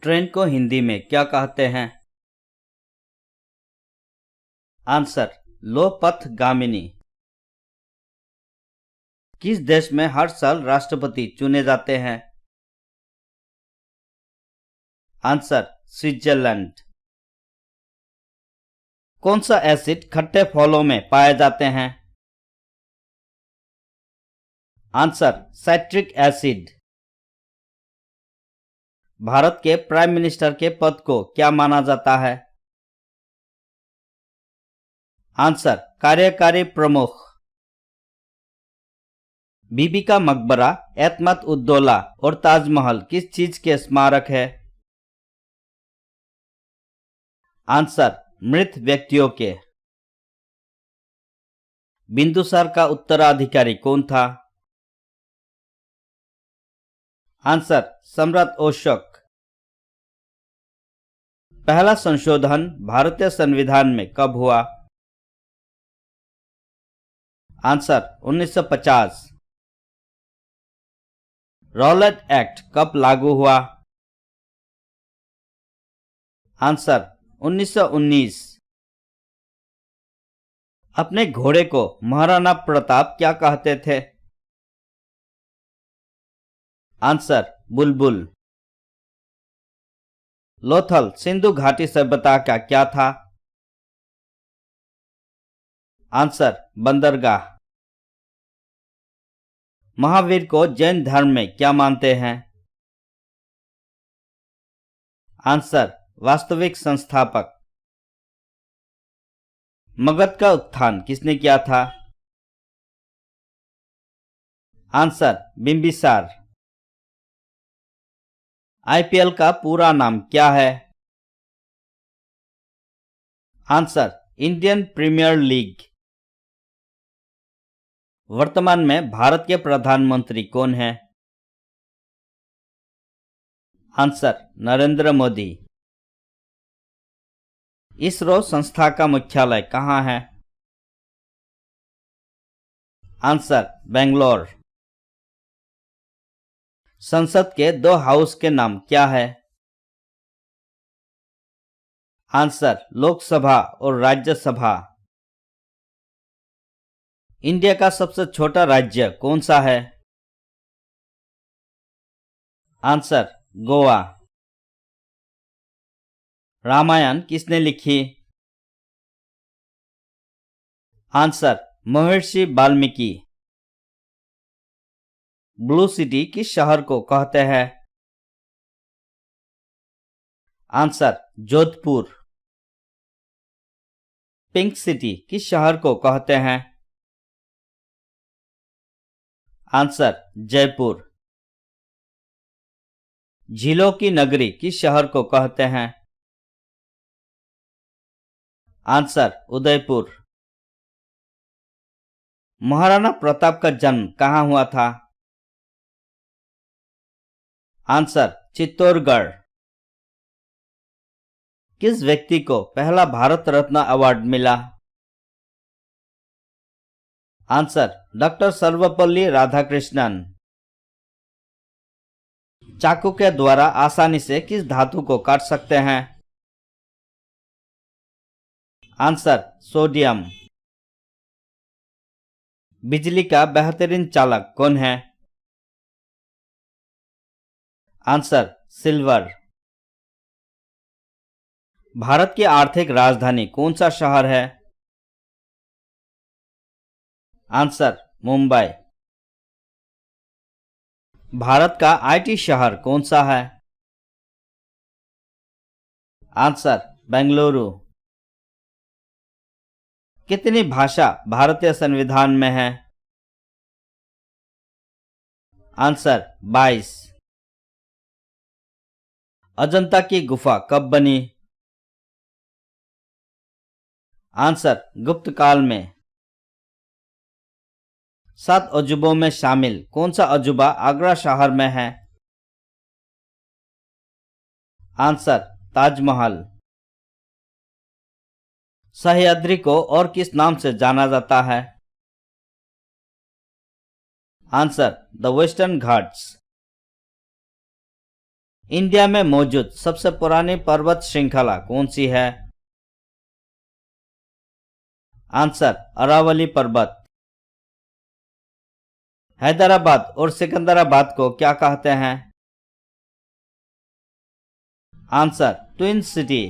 Train को हिंदी में क्या कहते हैं? आंसर, लोपथगामिनी। किस देश में हर साल राष्ट्रपति चुने जाते हैं? Answer, Switzerland. कौन सा एसिड खट्टे फलों में पाए जाते हैं? Answer, citric acid. भारत के प्राइम मिनिस्टर के पद को क्या माना जाता है? आंसर, कार्यकारी प्रमुख। बीबी का मकबरा, एतमत उद्दौला और ताजमहल किस चीज के स्मारक है? आंसर, मृत व्यक्तियों के। बिंदुसार का उत्तराधिकारी कौन था? आंसर, सम्राट अशोक। पहला संशोधन भारतीय संविधान में कब हुआ? आंसर, 1950। रॉलेट एक्ट कब लागू हुआ? आंसर, 1919। अपने घोड़े को महाराणा प्रताप क्या कहते थे? आंसर, बुलबुल। लोथल सिंधु घाटी सभ्यता का क्या था? आंसर, बंदरगाह। महावीर को जैन धर्म में क्या मानते हैं? आंसर, वास्तविक संस्थापक। मगध का उत्थान किसने किया था? आंसर, बिंबिसार। आईपीएल का पूरा नाम क्या है? Answer, Indian Premier League. वर्तमान में भारत के प्रधानमंत्री कौन हैं? आंसर, नरेंद्र मोदी। इसरो संस्था का मुख्यालय कहाँ है? आंसर, बेंगलोर। संसद के दो हाउस के नाम क्या है? आंसर, लोकसभा और राज्यसभा। इंडिया का सबसे छोटा राज्य कौन सा है? आंसर, गोवा। रामायण किसने लिखी? आंसर, महर्षि वाल्मीकि। ब्लू सिटी किस शहर को कहते हैं? आंसर, जोधपुर। पिंक सिटी किस शहर को कहते हैं? आंसर, जयपुर। झीलों की नगरी किस शहर को कहते हैं? आंसर, उदयपुर। महाराणा प्रताप का जन्म कहाँ हुआ था? आंसर, चित्तौड़गढ़। किस व्यक्ति को पहला भारत रत्न अवार्ड मिला? Answer, doctor Sarvepalli Radhakrishnan. चाकू के द्वारा आसानी से किस धातु को काट सकते हैं? Answer, sodium. बिजली का बेहतरीन चालक कौन है? Answer, silver. भारत की आर्थिक राजधानी कौन सा शहर है? आंसर, मुंबई। भारत का आईटी शहर कौन सा है? आंसर, बेंगलुरु। कितनी भाषा भारतीय संविधान में है? आंसर, 22। अजंता की गुफा कब बनी? आंसर, गुप्त काल में। 7 अजूबों में शामिल कौन सा अजूबा आगरा शहर में है? आंसर, ताजमहल। सह्याद्री को और किस नाम से जाना जाता है? Answer, the western Ghats. India में मौजूद सबसे पुरानी पर्वत श्रृंखला कौन सी है? आंसर अरावली पर्वत। हैदराबाद और सिकंदराबाद को क्या कहते हैं? Answer twin city.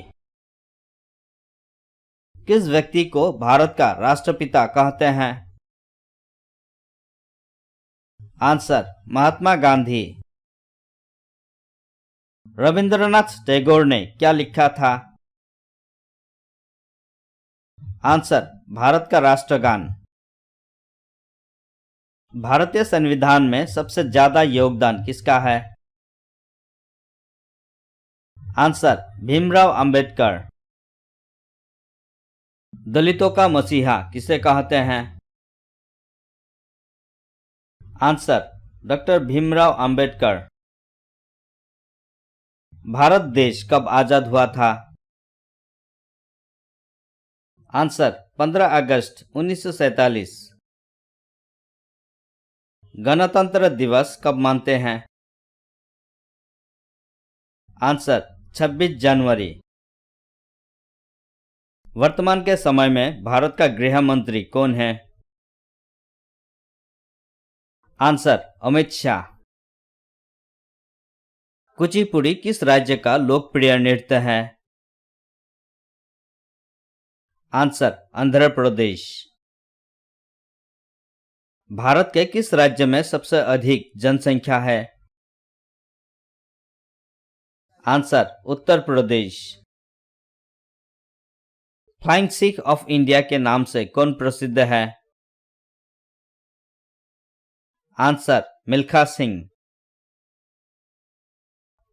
किस व्यक्ति को भारत का राष्ट्रपिता कहते हैं? आंसर महात्मा गांधी। रविंद्रनाथ टैगोर ने क्या लिखा था? आंसर भारत का राष्ट्रगान। भारतीय संविधान में सबसे ज्यादा योगदान किसका है? आंसर भीमराव अंबेडकर। दलितों का मसीहा किसे कहते हैं? Answer doctor Bhimrao Ambedkar. भारत देश कब आजाद हुआ था? आंसर 15 अगस्त 1947। गणतंत्र दिवस कब मानते हैं? आंसर 26 जनवरी। वर्तमान के समय में भारत का गृह मंत्री कौन है? आंसर अमित शाह। कुचिपुड़ी किस राज्य का लोकप्रिय नृत्य है? आंसर आंध्र प्रदेश। भारत के किस राज्य में सबसे अधिक जनसंख्या है? Answer Uttar Pradesh. Flying Sikh of India के नाम से कौन प्रसिद्ध है? आंसर मिल्खा सिंह।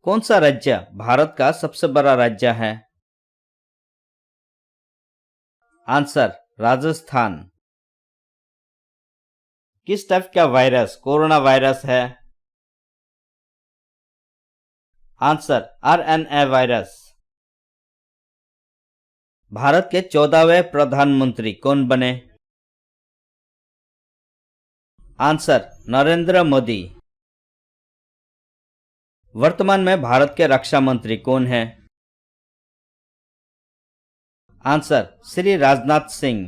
कौन सा राज्य भारत का सबसे बड़ा राज्य है? आंसर राजस्थान। किस टाइप का वायरस कोरोना वायरस है? Answer RNA virus. भारत के 14वें प्रधानमंत्री कौन बने? आंसर नरेंद्र मोदी। वर्तमान में भारत के रक्षा मंत्री कौन हैं? आंसर श्री राजनाथ सिंह।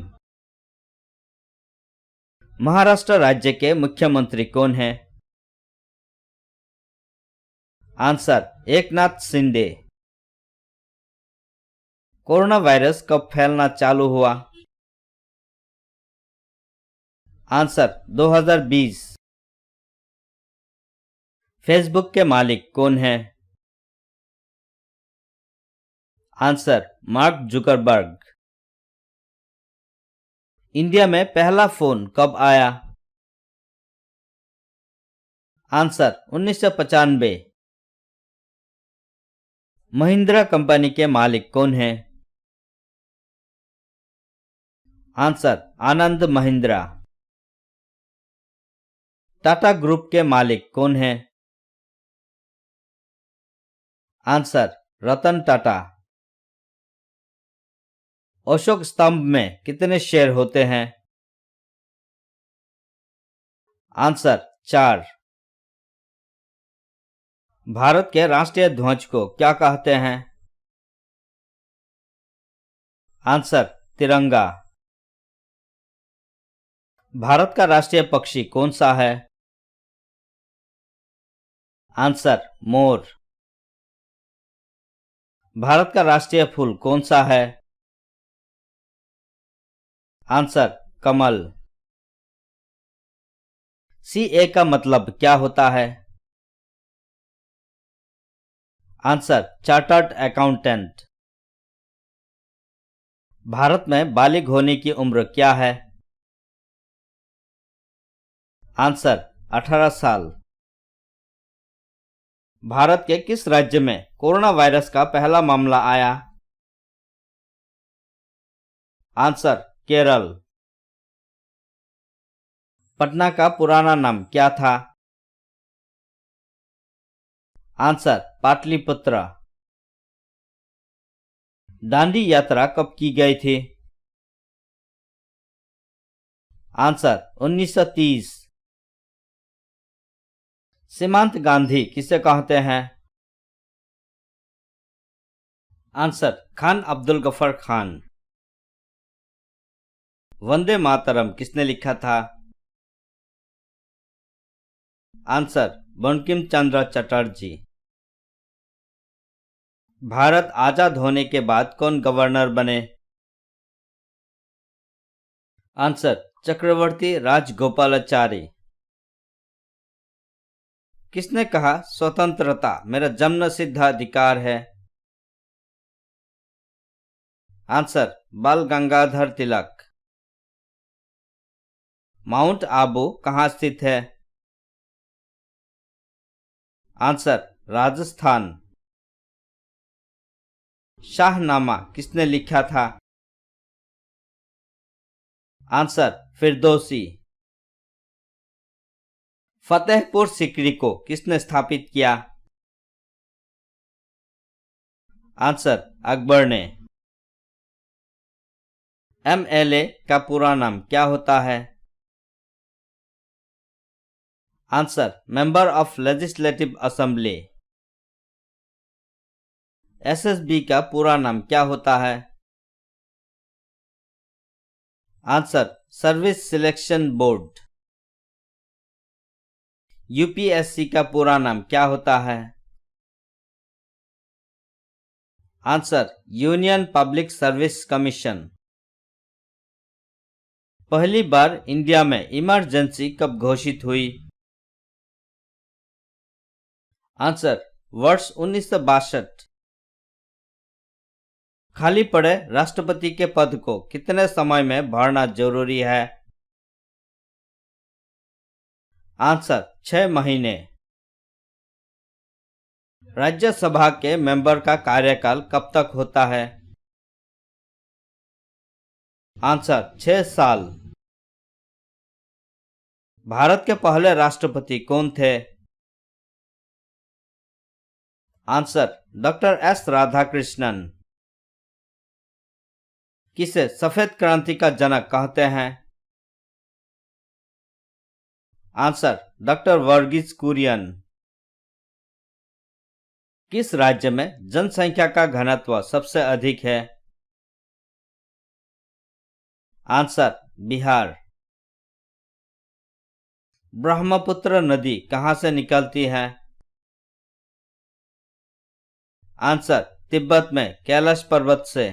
महाराष्ट्र राज्य के मुख्यमंत्री कौन हैं? Answer Eknath Shinde. Corona virus कब फैलना चालू हुआ? आंसर 2020। फेसबुक के मालिक कौन हैं? Answer mark Zuckerberg. इंडिया में पहला फोन कब आया? आंसर 1995। महिंद्रा कंपनी के मालिक कौन हैं? आंसर आनंद महिंद्रा। टाटा ग्रुप के मालिक कौन हैं? आंसर रतन टाटा। अशोक स्तंभ में कितने शेर होते हैं? आंसर 4। भारत के राष्ट्रीय ध्वज को क्या कहते हैं? आंसर तिरंगा। भारत का राष्ट्रीय पक्षी कौन सा है? Answer more. भारत का राष्ट्रीय फूल कौन सा है? आंसर कमल। सीए का मतलब क्या होता है? Answer chartered accountant. भारत में बालिग होने की उम्र क्या है? आंसर 18 साल। भारत के किस राज्य में कोरोना वायरस का पहला मामला आया? आंसर केरल। पटना का पुराना नाम क्या था? आंसर पाटलिपुत्र। दांडी यात्रा कब की गई थी? आंसर 1930। सीमांत गांधी किसे कहते हैं? आंसर खान अब्दुल गफर खान। वंदे मातरम किसने लिखा था? आंसर बंकिम चंद्र चटर्जी। भारत आजाद होने के बाद कौन गवर्नर बने? आंसर चक्रवर्ती राजगोपालाचारी। किसने कहा स्वतंत्रता मेरा जन्मसिद्ध अधिकार है? आंसर बाल गंगाधर तिलक। माउंट आबू कहाँ स्थित है? आंसर राजस्थान। शाहनामा किसने लिखा था? आंसर फिरदौसी। फतेहपुर सीकरी को किसने स्थापित किया? आंसर अकबर ने। एमएलए का पूरा नाम क्या होता है? Answer member of legislative assembly. SSB का पूरा नाम क्या होता है? Answer service selection board. UPSC का पूरा नाम क्या होता है? Answer union public service commission. पहली बार इंडिया में इमरजेंसी कब घोषित हुई? आंसर वर्ष 1962। खाली पड़े राष्ट्रपति के पद को कितने समय में भरना जरूरी है? आंसर 6 महीने। राज्यसभा के मेंबर का कार्यकाल कब तक होता है? आंसर 6 साल। भारत के पहले राष्ट्रपति कौन थे? Answer doctor S Radhakrishnan. किसे सफेद क्रांति का जनक कहते हैं? Answer doctor Verghese Kurien. किस राज्य में जनसंख्या का घनत्व सबसे अधिक है? आंसर बिहार। ब्रह्मपुत्र नदी कहां से निकलती है? आंसर तिब्बत में कैलाश पर्वत से।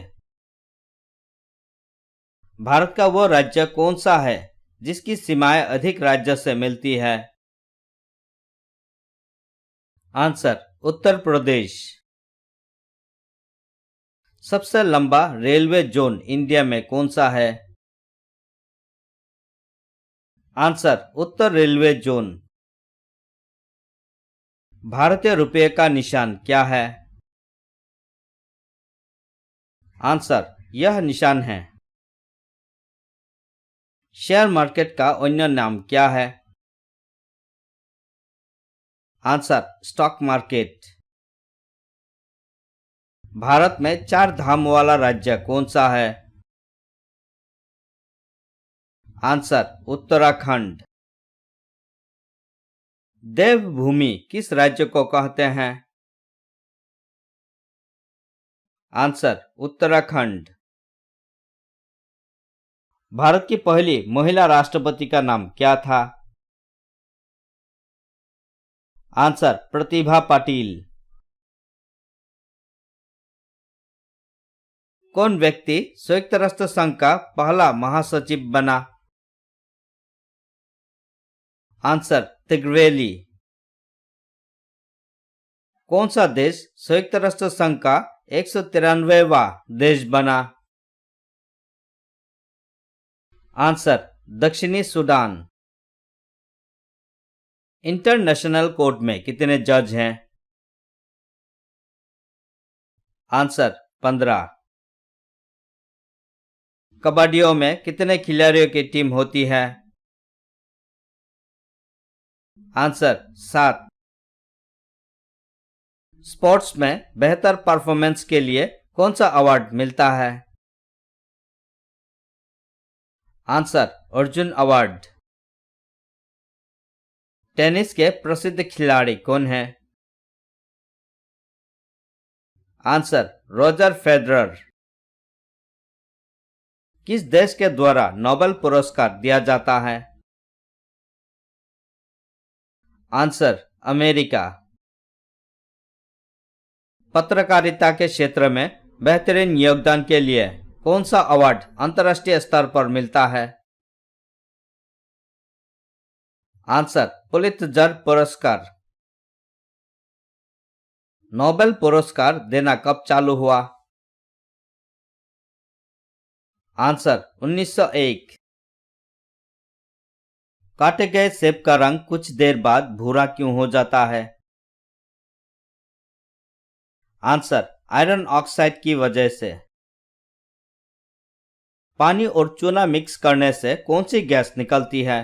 भारत का वो राज्य कौन सा है जिसकी सीमाएं अधिक राज्य से मिलती है? आंसर उत्तर प्रदेश। सबसे लंबा रेलवे जोन इंडिया में कौन सा है? आंसर उत्तर रेलवे जोन। भारतीय रुपये का निशान क्या है? आंसर यह निशान है। शेयर मार्केट का अन्य नाम क्या है? Answer stock market. भारत में 4 धाम वाला राज्य कौन सा है? आंसर उत्तराखंड। देवभूमि किस राज्य को कहते हैं? आंसर उत्तराखंड। भारत की पहली महिला राष्ट्रपति का नाम क्या था? आंसर प्रतिभा पाटिल। कौन व्यक्ति संयुक्त राष्ट्र संघ का पहला महासचिव बना? आंसर तिग्वेली। कौन सा देश संयुक्त राष्ट्र संघ का 193वां देश बना? आंसर दक्षिणी सूडान। इंटरनेशनल कोर्ट में कितने जज हैं? आंसर 15। कबड्डियों में कितने खिलाड़ियों की टीम होती है? आंसर 7। स्पोर्ट्स में बेहतर परफॉर्मेंस के लिए कौन सा अवार्ड मिलता है? Answer Arjun award. टेनिस के प्रसिद्ध खिलाड़ी कौन हैं? Answer Roger Federer. किस देश के द्वारा नोबेल पुरस्कार दिया जाता है? Answer America. पत्रकारिता के क्षेत्र में बेहतरीन योगदान के लिए कौन सा अवार्ड अंतर्राष्ट्रीय स्तर पर मिलता है? आंसर पुलित्जर पुरस्कार। नोबेल पुरस्कार देना कब चालू हुआ? आंसर 1901। काटे गए सेब का रंग कुछ देर बाद भूरा क्यों हो जाता है? आंसर आयरन ऑक्साइड की वजह से। पानी और चूना मिक्स करने से कौन सी गैस निकलती है?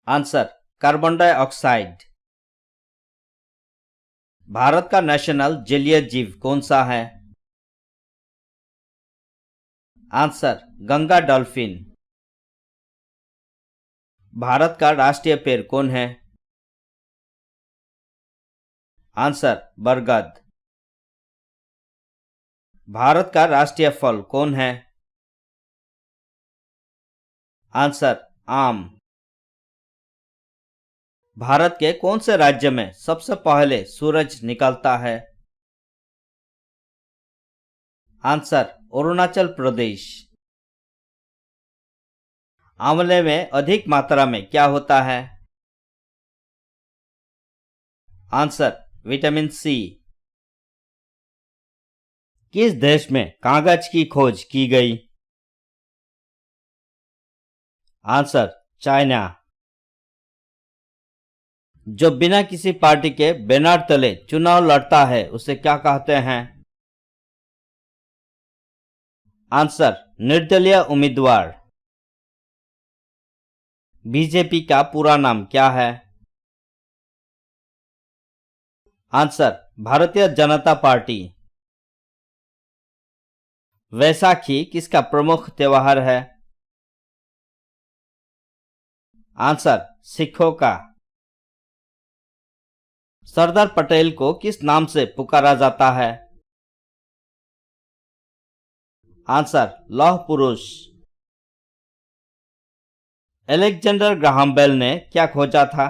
Answer carbon dioxide. भारत का नेशनल जलीय जीव कौन सा है? Answer Ganga dolphin. भारत का राष्ट्रीय पेड़ कौन है? आंसर बरगद। भारत का राष्ट्रीय फल कौन है? आंसर आम। भारत के कौन से राज्य में सबसे पहले सूरज निकलता है? आंसर अरुणाचल प्रदेश। आंवले में अधिक मात्रा में क्या होता है? Answer vitamin C. किस देश में कागज की खोज की गई? Answer China. जो बिना किसी पार्टी के बैनर तले चुनाव लड़ता है उसे क्या कहते हैं? आंसर निर्दलीय उम्मीदवार। बीजेपी का पूरा नाम क्या है? Answer Bharatiya Janata party. वैसाखी किसका प्रमुख त्योहार है? आंसर सिखों का। सरदार पटेल को किस नाम से पुकारा जाता है? आंसर लौह पुरुष। अलेक्जेंडर ग्राहम बेल ने क्या खोजा था?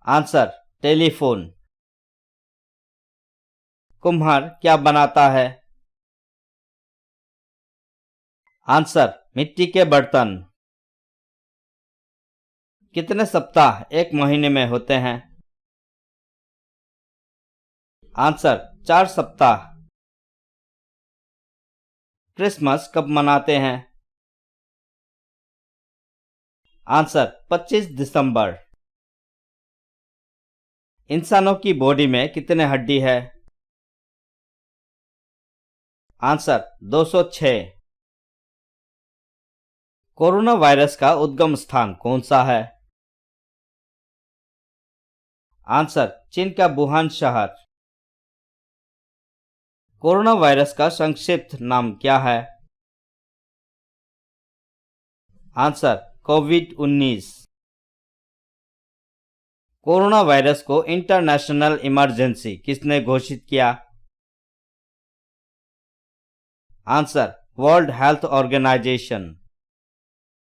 Answer telephone. कुम्हार क्या बनाता है? आंसर मिट्टी के बर्तन। कितने सप्ताह एक महीने में होते हैं? आंसर 4 सप्ताह। क्रिसमस कब मनाते हैं? आंसर 25 दिसंबर। इंसानों की बॉडी में कितने हड्डी है? आंसर 206। कोरोना वायरस का उद्गम स्थान कौन सा है? आंसर चीन का वुहान शहर। कोरोना वायरस का संक्षिप्त नाम क्या है? आंसर कोविड-19। कोरोना वायरस को इंटरनेशनल इमरजेंसी किसने घोषित किया? Answer World Health organisation.